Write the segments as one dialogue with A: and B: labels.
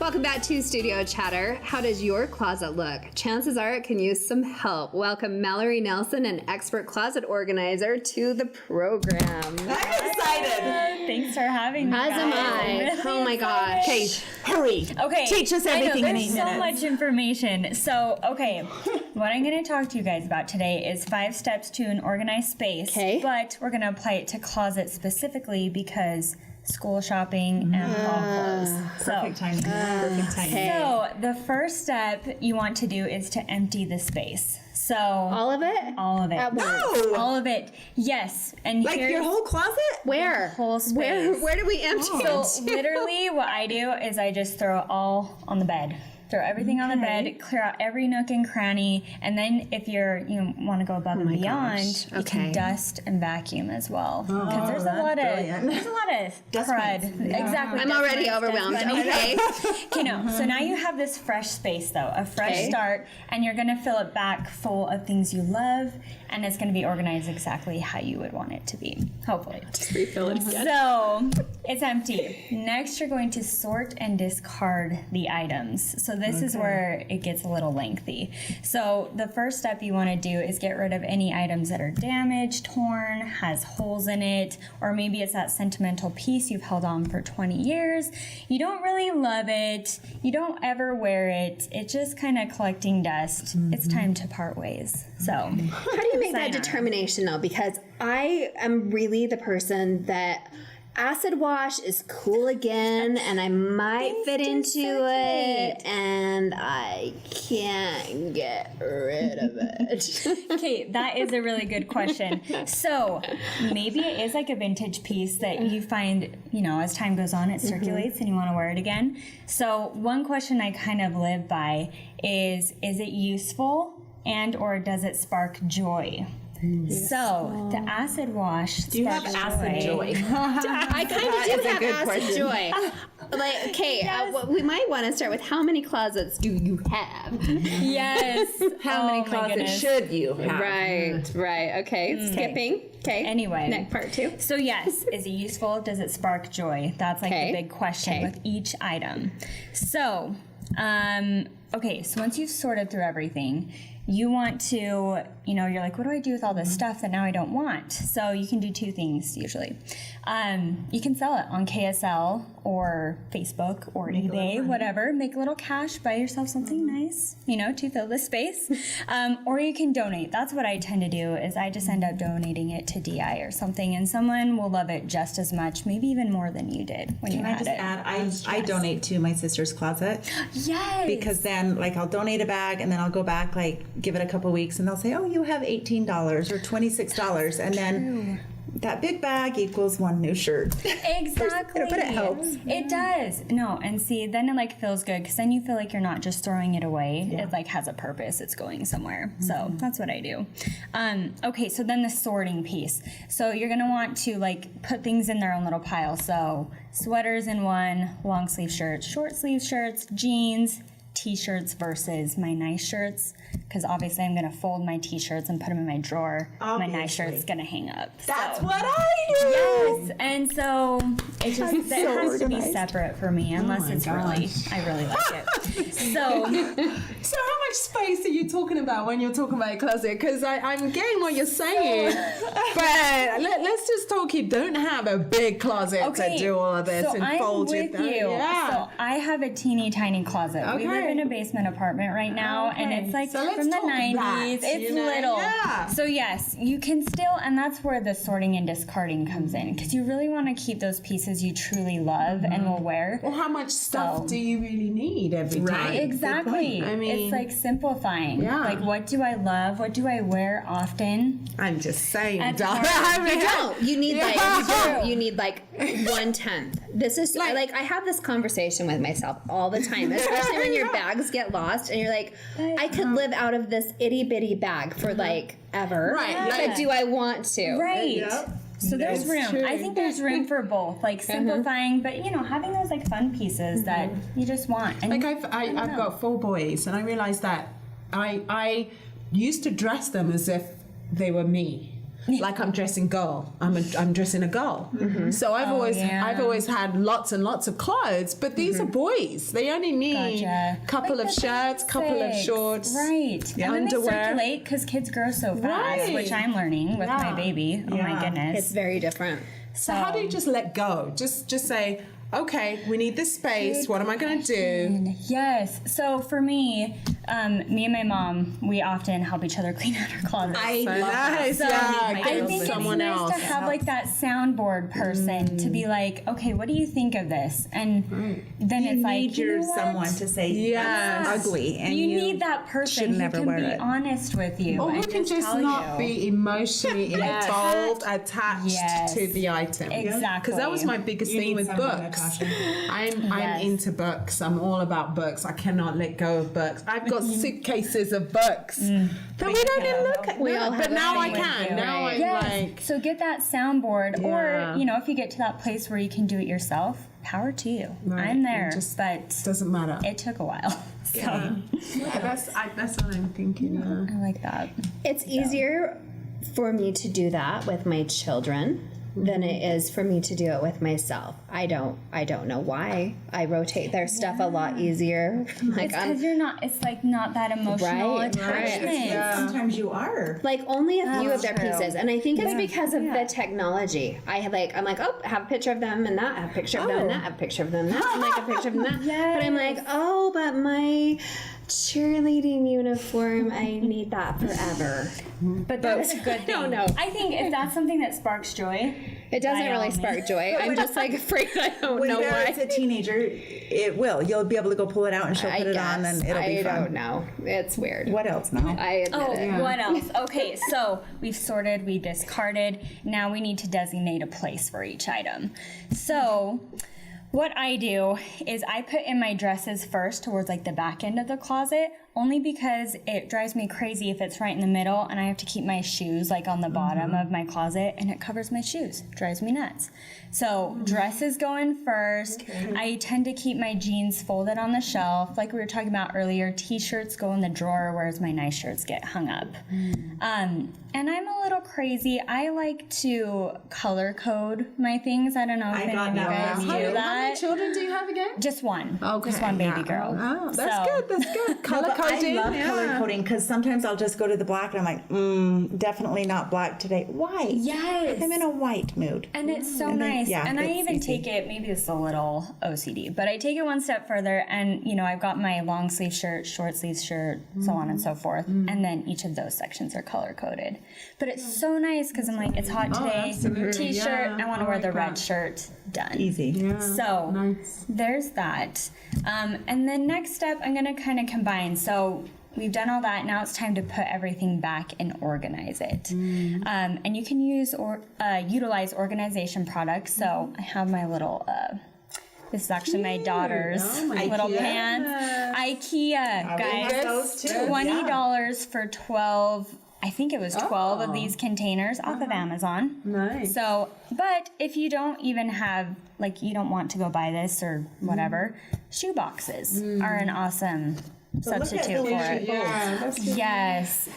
A: Welcome back to Studio Chatter. How does your closet look? Chances are it can use some help. Welcome Mallory Nelson, an expert closet organizer, to the program.
B: I'm excited.
C: Thanks for having me.
A: As am I. Oh my gosh.
B: Okay, hurry.
C: Okay.
B: Teach us everything in 8 minutes.
C: There's so much information. So, okay, what I'm going to talk to you guys about today is 5 steps to an organized space.
A: Okay.
C: But we're going to apply it to closets specifically because school shopping and fall clothes.
B: Perfect timing. Perfect timing.
C: So the first step you want to do is to empty the space. So
A: All of it?
C: all of it.
A: At once.
B: No!
C: All of it. Yes. And
B: Like
C: here's
B: your whole closet?
A: Where?
C: whole space.
A: Where do we empty
C: So
A: it?
C: literally what I do is I just throw it all on the bed. Throw everything on the bed, clear out every nook and cranny, and then if you want to go above and beyond, you can dust and vacuum as well. Because there's a lot of crud. Exactly.
A: I'm already overwhelmed. Okay.
C: Okay, no. So now you have this fresh space though, a fresh start, and you're gonna fill it back full of things you love, and it's gonna be organized exactly how you would want it to be, hopefully.
A: Just refill it again.
C: So it's empty. Next, you're going to sort and discard the items. So this is where it gets a little lengthy. So the first step you want to do is get rid of any items that are damaged, torn, has holes in it, or maybe it's that sentimental piece you've held on for 20 years. You don't really love it. You don't ever wear it. It's just kind of collecting dust. It's time to part ways. So
A: How do you make that determination though? Because I am really the person that acid wash is cool again, and I might fit into it, and I can't get rid of it.
C: Okay, that is a really good question. So maybe it is like a vintage piece that you find, as time goes on, it circulates and you want to wear it again. So one question I kind of live by is it useful and or does it spark joy? So the acid wash.
B: Do you have acid joy?
A: I kind of do have acid joy. Like, okay, we might want to start with how many closets do you have?
C: Yes.
B: How many closets should you have?
A: Right. Okay, skipping. Okay.
C: Anyway.
A: Next part 2.
C: So yes, is it useful? Does it spark joy? That's like the big question with each item. So, okay, so once you've sorted through everything, you want to, you're like, what do I do with all this stuff that now I don't want? So you can do 2 things usually. You can sell it on KSL or Facebook or eBay, whatever. Make a little cash, buy yourself something nice, to fill the space. Or you can donate. That's what I tend to do is I just end up donating it to DI or something, and someone will love it just as much, maybe even more than you did when you had it.
D: Can I just add, I donate to my sister's closet.
C: Yes.
D: Because then, I'll donate a bag, and then I'll go back, give it a couple weeks, and they'll say, oh, you have $18 or $26. And then that big bag equals 1 new shirt.
C: Exactly.
D: But it helps.
C: It does. No, and see, then it feels good because then you feel like you're not just throwing it away. Yeah. It has a purpose. It's going somewhere. So that's what I do. Okay, so then the sorting piece. So you're gonna want to put things in their own little pile. So sweaters in one, long sleeve shirts, short sleeve shirts, jeans, t-shirts versus my nice shirts, because obviously I'm going to fold my t-shirts and put them in my drawer. Obviously. My nice shirt's going to hang up.
B: That's what I do.
C: Yes, and so it has to be separate for me unless it's I really like it. So
E: how much space are you talking about when you're talking about a closet? Because I'm getting what you're saying, but let's just talk. You don't have a big closet to do all of this and fold it. Yeah.
C: So I have a teeny tiny closet. We live in a basement apartment right now, and it's from the 90s. It's little. Yeah. So yes, you can still, and that's where the sorting and discarding comes in, because you really want to keep those pieces you truly love and will wear.
E: Well, how much stuff do you really need every time?
C: Right, exactly. I mean, it's simplifying. Yeah. What do I love? What do I wear often?
E: I'm just saying.
A: You don't. You need you need 1/10. This is I have this conversation with myself all the time, especially when your bags get lost and you're like, I could live out of this itty bitty bag for ever. Right. But do I want to?
C: Right. Yep. So there's room. True. I think there's room for both, simplifying, but having those fun pieces that you just want. And
E: I've got 4 boys, and I realized that I used to dress them as if they were me. like I'm dressing girl. I'm dressing a girl. So I've always had lots and lots of clothes, but these are boys. They only need a couple of shirts, couple of shorts,
C: right?
E: Yeah.
C: And then they
E: Underwear.
C: circulate because kids grow so fast,
E: Right.
C: which I'm learning with my baby. Oh my goodness,
A: It's very different.
E: So how do you just let go? Just say, okay, we need this space. What am I going to do?
C: Yes. So for me, me and my mom, we often help each other clean out our closet.
E: Nice.
C: So
E: Yeah,
C: I
E: give
C: think
E: someone
C: it's nice
E: else.
C: to have like that soundboard person to be like, okay, what do you think of this? And then
D: You
C: it's like,
D: need
C: you
D: your
C: know what?
D: someone to say that's ugly, and
C: you need that person who
D: never
C: can
D: wear
C: be
D: it.
C: honest with you.
E: Or who
C: and
E: can just
C: tell
E: not
C: you.
E: be emotionally involved, attached
C: Yes.
E: to the item.
C: Exactly.
E: Because that was my biggest thing with books. I'm into books. I'm all about books. I cannot let go of books. I've got suitcases of books that we don't even look at.
A: We all
E: But
A: have
E: now
A: a
E: I
A: thing with
E: can.
A: you,
E: Now
A: right?
E: I'm
C: Yes.
E: like,
C: So get that soundboard,
E: Yeah.
C: or if you get to that place where you can do it yourself, power to you.
E: Right.
C: I'm there,
E: It just
C: but
E: doesn't matter.
C: it took a while. So
E: That's what I'm thinking.
C: I like that.
A: It's easier for me to do that with my children than it is for me to do it with myself. I don't know why. I rotate their stuff a lot easier. Like
C: It's because you're not. It's like not that emotional
A: Right,
C: attachment.
D: Sometimes you are.
A: like only a few of their
C: true.
A: pieces, and I think it's because of the technology. I'm like, oh, have a picture of them and that, have a picture of them and that, have a picture of them and that, and like a picture of them and that. But I'm like, oh, but my cheerleading uniform, I need that forever.
C: But that's a good thing.
A: don't know.
C: I think if that's something that sparks joy,
A: It doesn't
C: by all
A: really
C: means.
A: spark joy. I'm just like afraid I don't
D: When
A: know
D: Barrett's
A: why.
D: a teenager, it will. You'll be able to go pull it out and she'll put it on, and it'll be
A: I
D: fun.
A: don't know. It's weird.
D: What else now?
A: I admit it.
C: What else? Okay, so we've sorted, we discarded. Now we need to designate a place for each item. So what I do is I put in my dresses first towards like the back end of the closet, only because it drives me crazy if it's right in the middle and I have to keep my shoes like on the bottom of my closet and it covers my shoes. Drives me nuts. So dresses go in first. I tend to keep my jeans folded on the shelf. Like we were talking about earlier, t-shirts go in the drawer, whereas my nice shirts get hung up. And I'm a little crazy. I like to color code my things. I don't know if any of you guys do
E: How many
C: that.
E: children do you have again?
C: Just one.
E: Okay,
C: Just one baby
E: yeah.
C: girl.
E: Oh, that's
C: So-
E: good. That's good. Color
D: But
E: coding.
D: I love color coding because sometimes I'll just go to the black and I'm like, definitely not black today. Why?
C: Yes.
D: I'm in a white mood.
C: And it's so
D: And then-
C: nice.
D: yeah,
C: and I
D: it's
C: even
D: easy.
C: take it, maybe it's a little OCD, but I take it one step further and, I've got my long sleeve shirt, short sleeve shirt, so on and so forth. And then each of those sections are color coded. But it's so nice because I'm like, it's hot today,
E: absolutely,
C: t-shirt,
E: yeah.
C: I want to
E: I
C: wear
E: like
C: the red
E: that.
C: shirt, done.
D: Easy.
E: Yeah.
C: So
E: Nice.
C: there's that. And then next step, I'm going to kind of combine. So we've done all that. Now it's time to put everything back and organize it. And you can use or utilize organization products. So I have my little. This is actually my daughter's little
D: IKEA.
C: pants. IKEA, guys.
D: have those too,
C: $20 for 12. I think it was 12 of these containers off of Amazon.
E: Nice.
C: So, but if you don't even have, like, you don't want to go buy this or whatever, shoe boxes are an awesome substitute for it.
E: Yeah, that's good.
C: Yes.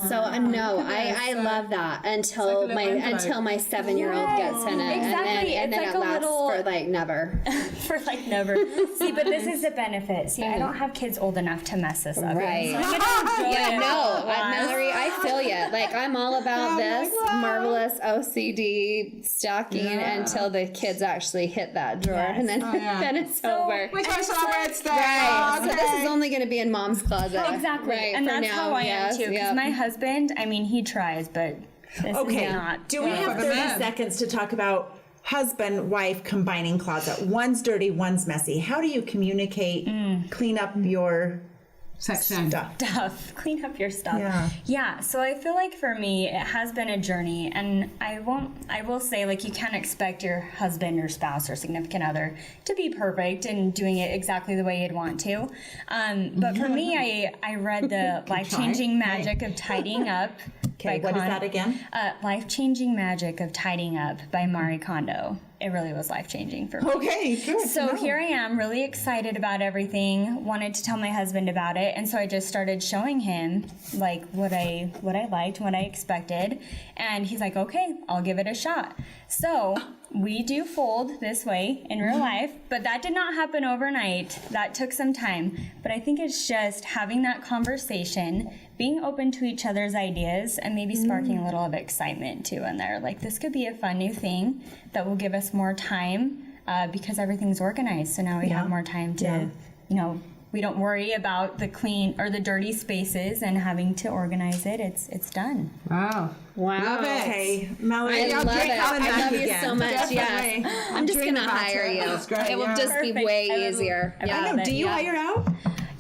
A: So no, I love that until
E: It's like a little envelope.
A: my 7-year-old gets in it,
C: Exactly.
A: and then
C: It's
A: it
C: like a
A: lasts
C: little-
A: for like never.
C: For like never. See, but this is the benefit. See, I don't have kids old enough to mess this up.
A: Right.
C: So I get to enjoy
A: Yeah,
C: it
A: no,
C: while it lasts.
A: Mallory, I feel you. Like I'm all about this marvelous OCD stocking until the kids actually hit that drawer, and then then it's over.
E: Which one shall I wear today?
A: Right.
E: Oh,
A: So this is
E: okay.
A: only going to be in Mom's closet.
C: Exactly.
A: Right.
C: And
A: for
C: that's
A: now.
C: how I am
A: Yes,
C: too. Because
A: yep.
C: my husband, I mean, he tries, but this
D: Okay.
C: is not.
D: Do we have
E: for the
D: 30
E: men.
D: seconds to talk about husband, wife combining closet? One's dirty, one's messy. How do you communicate, clean up your
E: Section.
D: stuff?
C: Stuff. Clean up your stuff.
D: Yeah.
C: So I feel like for me, it has been a journey, and I will say, like, you can't expect your husband or spouse or significant other to be perfect and doing it exactly the way you'd want to. But for me, I read the Life-Changing Magic of Tidying Up.
D: Okay, what is that again?
C: Life-Changing Magic of Tidying Up by Marie Kondo. It really was life-changing for me.
D: Okay, good.
C: So here I am, really excited about everything. Wanted to tell my husband about it, it, and so I just started showing him like what I liked, what I expected, and he's like, okay, I'll give it a shot. So we do fold this way in real life, but that did not happen overnight. That took some time. But I think it's just having that conversation, being open to each other's ideas, and maybe sparking a little of excitement too in there. Like, this could be a fun new thing that will give us more time because everything's organized. So now we have more time to, we don't worry about the clean or the dirty spaces and having to organize it. It's done.
E: Wow.
B: Love it.
D: Okay, Mallory,
A: I love it. I love you
D: again.
A: so much.
E: Definitely.
A: Yes. I'm just going to hire you.
E: That's great,
A: It will just be
C: Perfect.
A: way
C: I would-
A: easier.
C: I would
A: Yeah.
C: love it.
D: Do you hire out?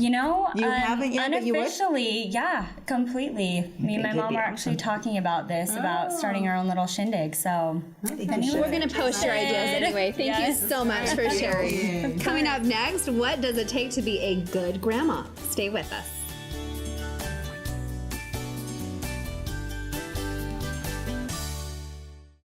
C: You
D: haven't yet, but you would?
C: unofficially, yeah, completely. Me and my
D: it'd
C: mom
D: be
C: were actually talking about this, about starting our own little shindig. So
D: I think you should.
A: We're going to post your ideas anyway. Thank you so much for sharing. Coming up next, what does it take to be a good grandma? Stay with us.